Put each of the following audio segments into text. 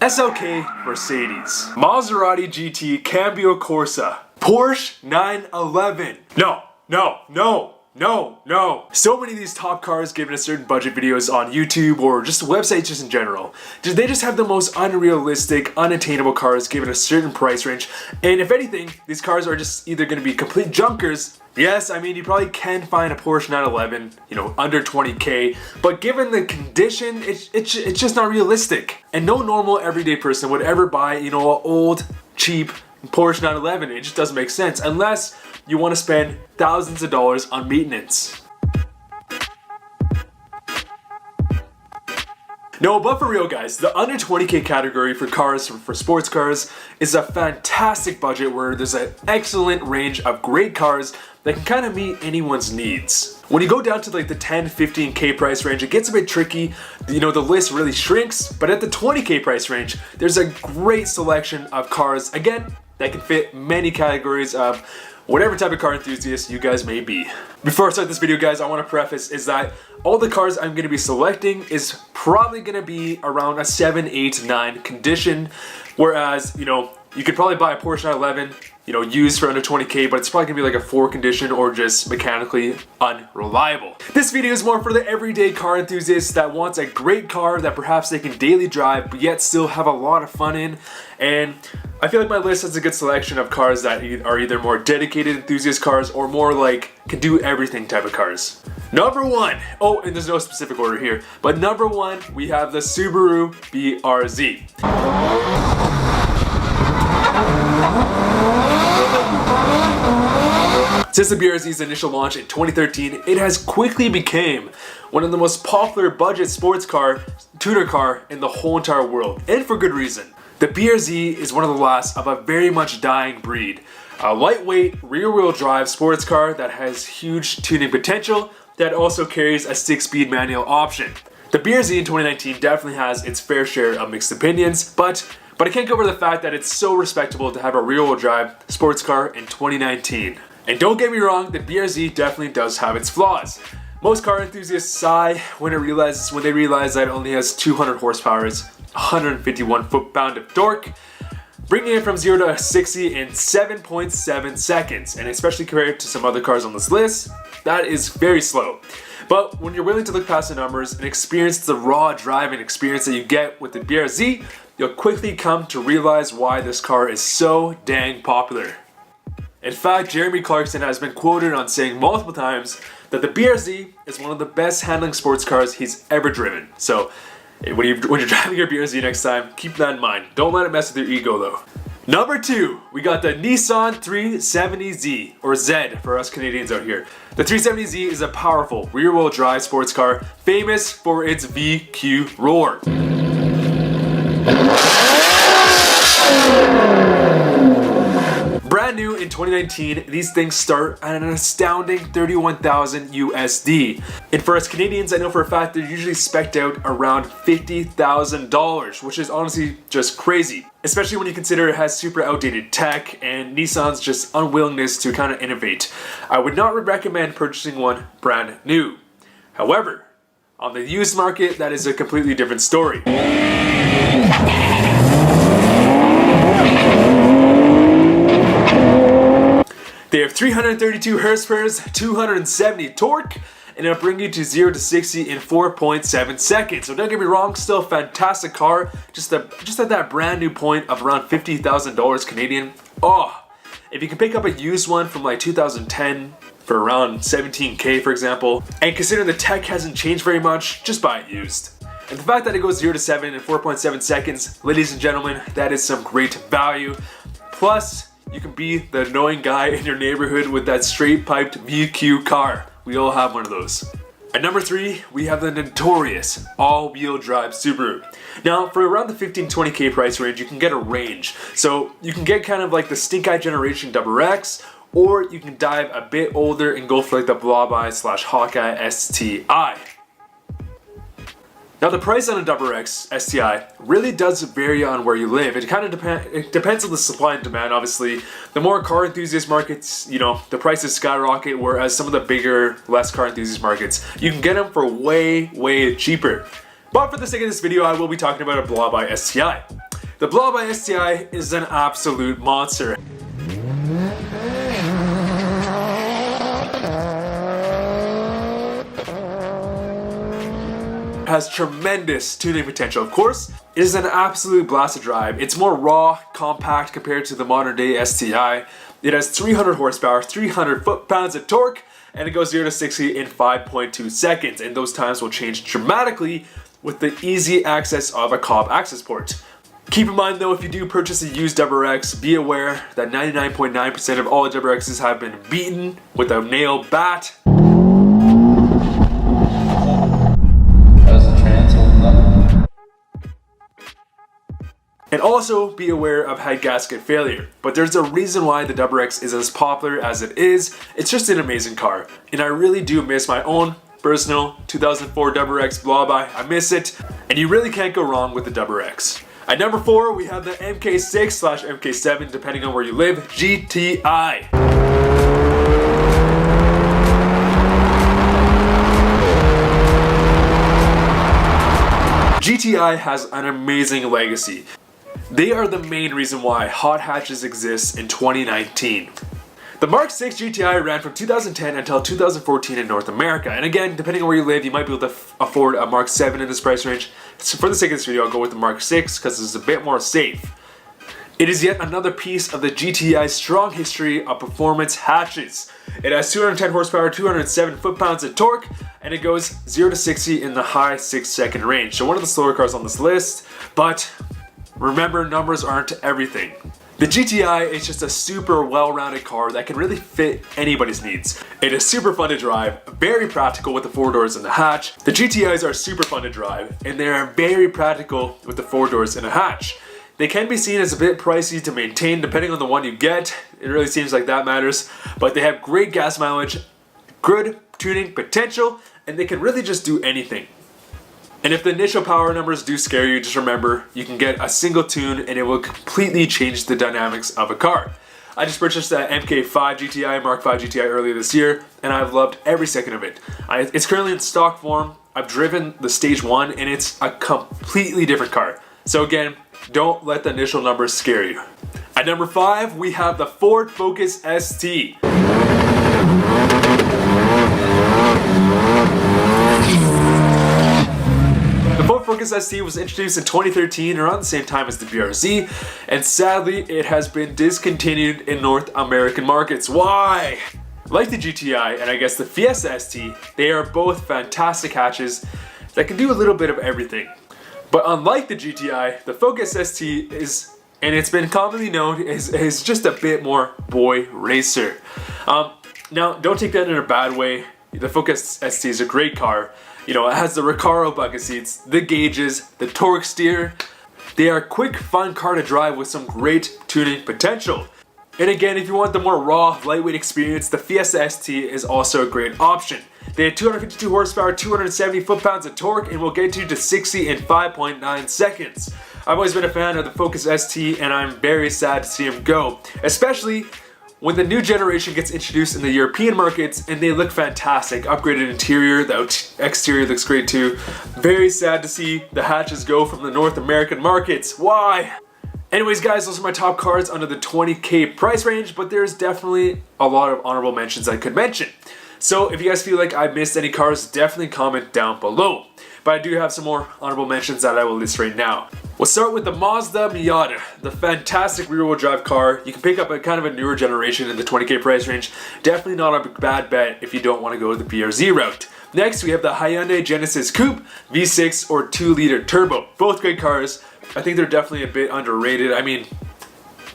SLK Mercedes, Maserati GT Cambio Corsa, Porsche 911. No. So many of these top cars given a certain budget videos on YouTube or just websites just in general. They just have the most unrealistic, unattainable cars given a certain price range. And if anything, these cars are just either going to be complete junkers. Yes, I mean, you probably can find a Porsche 911, under 20K, but given the condition, it's just not realistic. And no normal everyday person would ever buy, an old, cheap Porsche 911. It just doesn't make sense unless you want to spend thousands of dollars on maintenance. No, but for real guys, the under 20K category for cars, for sports cars, is a fantastic budget where there's an excellent range of great cars that can kind of meet anyone's needs. When you go down to like the 10, 15K price range, it gets a bit tricky. The list really shrinks, but at the 20K price range, there's a great selection of cars, again, that can fit many categories of whatever type of car enthusiast you guys may be. Before I start this video guys, I want to preface is that all the cars I'm going to be selecting is probably going to be around a 7, 8, 9 condition, whereas, you could probably buy a Porsche 911, used for under 20K, but it's probably gonna be like a 4 condition or just mechanically unreliable. This video is more for the everyday car enthusiast that wants a great car that perhaps they can daily drive, but yet still have a lot of fun in. And I feel like my list has a good selection of cars that are either more dedicated enthusiast cars or more like can do everything type of cars. Number 1, oh, and there's no specific order here, but number 1, we have the Subaru BRZ. Since the BRZ's initial launch in 2013, it has quickly become one of the most popular budget sports car, tuner car in the whole entire world, and for good reason. The BRZ is one of the last of a very much dying breed. A lightweight, rear-wheel drive sports car that has huge tuning potential that also carries a 6-speed manual option. The BRZ in 2019 definitely has its fair share of mixed opinions, but I can't go over the fact that it's so respectable to have a rear-wheel drive sports car in 2019. And don't get me wrong, the BRZ definitely does have its flaws. Most car enthusiasts sigh when they realize that it only has 200 horsepower, 151 foot-pound of torque, bringing it from 0 to 60 in 7.7 seconds. And especially compared to some other cars on this list, that is very slow. But when you're willing to look past the numbers and experience the raw driving experience that you get with the BRZ, you'll quickly come to realize why this car is so dang popular. In fact, Jeremy Clarkson has been quoted on saying multiple times that the BRZ is one of the best handling sports cars he's ever driven. So when you're driving your BRZ next time, keep that in mind. Don't let it mess with your ego though. Number 2, we got the Nissan 370Z, or Z for us Canadians out here. The 370Z is a powerful rear-wheel drive sports car famous for its VQ roar. Brand new in 2019, these things start at an astounding $31,000 USD. And for us Canadians, I know for a fact they're usually spec'd out around $50,000, which is honestly just crazy. Especially when you consider it has super outdated tech and Nissan's just unwillingness to kind of innovate. I would not recommend purchasing one brand new. However, on the used market, that is a completely different story. They have 332 horsepower, 270 torque, and it'll bring you to 0 to 60 in 4.7 seconds. So don't get me wrong, still a fantastic car. Just at that brand new point of around $50,000 Canadian. Oh, if you can pick up a used one from like 2010 for around 17K for example, and considering the tech hasn't changed very much, just buy it used. And the fact that it goes 0 to 7 in 4.7 seconds, ladies and gentlemen, that is some great value. Plus, you can be the annoying guy in your neighborhood with that straight piped VQ car. We all have one of those. At number 3, we have the notorious all-wheel drive Subaru. Now, for around the 15-20K price range, you can get a range. So you can get kind of like the Stink Eye Generation XX, or you can dive a bit older and go for like the Blob Eye / Hawkeye STI. Now the price on a XX STI really does vary on where you live. It kind of depends on the supply and demand, obviously. The more car enthusiast markets, the prices skyrocket, whereas some of the bigger, less car enthusiast markets, you can get them for way, way cheaper. But for the sake of this video, I will be talking about a Blob Eye STI. The Blob by STI is an absolute monster. Has tremendous tuning potential. Of course, it is an absolute blast to drive. It's more raw, compact compared to the modern day STI. It has 300 horsepower, 300 foot-pounds of torque, and it goes 0 to 60 in 5.2 seconds. And those times will change dramatically with the easy access of a Cobb access port. Keep in mind though, if you do purchase a used WRX, be aware that 99.9% of all WRXs have been beaten with a nail bat. And also be aware of head gasket failure. But there's a reason why the WRX is as popular as it is. It's just an amazing car. And I really do miss my own personal 2004 WRX Blob-Eye. I miss it. And you really can't go wrong with the WRX. At number 4, we have the MK6/MK7, depending on where you live, GTI. GTI has an amazing legacy. They are the main reason why hot hatches exist in 2019. The Mark 6 GTI ran from 2010 until 2014 in North America. And again, depending on where you live, you might be able to afford a Mark 7 in this price range. So for the sake of this video, I'll go with the Mark 6 because it's a bit more safe. It is yet another piece of the GTI's strong history of performance hatches. It has 210 horsepower, 207 foot-pounds of torque, and it goes 0 to 60 in the high 6-second range. So one of the slower cars on this list, but remember, numbers aren't everything. The GTI is just a super well-rounded car that can really fit anybody's needs. It is super fun to drive, very practical with the 4 doors and the hatch. The GTIs are super fun to drive, and they are very practical with the 4 doors and the hatch. They can be seen as a bit pricey to maintain depending on the one you get. It really seems like that matters, but they have great gas mileage, good tuning potential, and they can really just do anything. And if the initial power numbers do scare you, just remember, you can get a single tune and it will completely change the dynamics of a car. I just purchased that MK5 GTI, Mark 5 GTI earlier this year, and I've loved every second of it. It's currently in stock form. I've driven the Stage 1 and it's a completely different car. So again, don't let the initial numbers scare you. At number 5, we have the Ford Focus ST. The Ford Focus ST was introduced in 2013 around the same time as the BRZ, and sadly it has been discontinued in North American markets. Why? Like the GTI and I guess the Fiesta ST, they are both fantastic hatches that can do a little bit of everything. But unlike the GTI, the Focus ST is, and it's been commonly known, is just a bit more boy racer. Now, don't take that in a bad way. The Focus ST is a great car. You know, it has the Recaro bucket seats, the gauges, the torque steer. They are a quick, fun car to drive with some great tuning potential. And again, if you want the more raw, lightweight experience, the Fiesta ST is also a great option. They have 252 horsepower, 270 foot-pounds of torque, and will get you to 60 in 5.9 seconds. I've always been a fan of the Focus ST, and I'm very sad to see them go, especially when the new generation gets introduced in the European markets and they look fantastic. Upgraded interior, the exterior looks great too. Very sad to see the hatches go from the North American markets. Why? Anyways guys, those are my top cars under the 20K price range, but there's definitely a lot of honorable mentions I could mention. So if you guys feel like I missed any cars, definitely comment down below. But I do have some more honorable mentions that I will list right now. We'll start with the Mazda Miata, the fantastic rear-wheel drive car. You can pick up a kind of a newer generation in the 20K price range. Definitely not a bad bet if you don't want to go the BRZ route. Next, we have the Hyundai Genesis Coupe V6 or 2-liter turbo. Both great cars. I think they're definitely a bit underrated. I mean,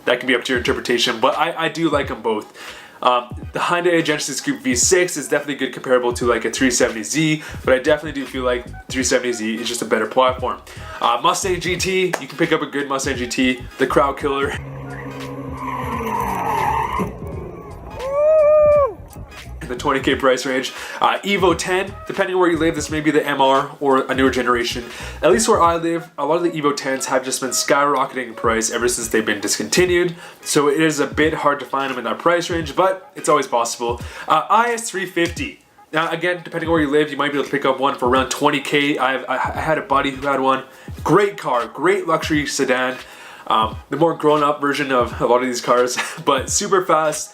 that can be up to your interpretation, but I do like them both. The Hyundai Genesis Coupe V6 is definitely good comparable to like a 370Z, but I definitely do feel like 370Z is just a better platform. Mustang GT, you can pick up a good Mustang GT, the crowd killer. The 20K price range. Evo 10, depending on where you live, this may be the MR or a newer generation. At least where I live, a lot of the Evo 10s have just been skyrocketing in price ever since they've been discontinued, so it is a bit hard to find them in that price range, but it's always possible. IS350. Now again, depending on where you live, you might be able to pick up one for around 20K. I had a buddy who had one. Great car, great luxury sedan. the more grown-up version of a lot of these cars, but super fast.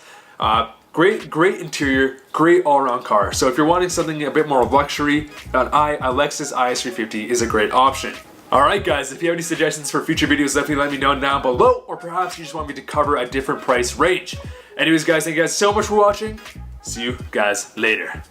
Great interior, great all-around car. So if you're wanting something a bit more luxury, a Lexus IS350 is a great option. Alright guys, if you have any suggestions for future videos, definitely let me know down below, or perhaps you just want me to cover a different price range. Anyways guys, thank you guys so much for watching. See you guys later.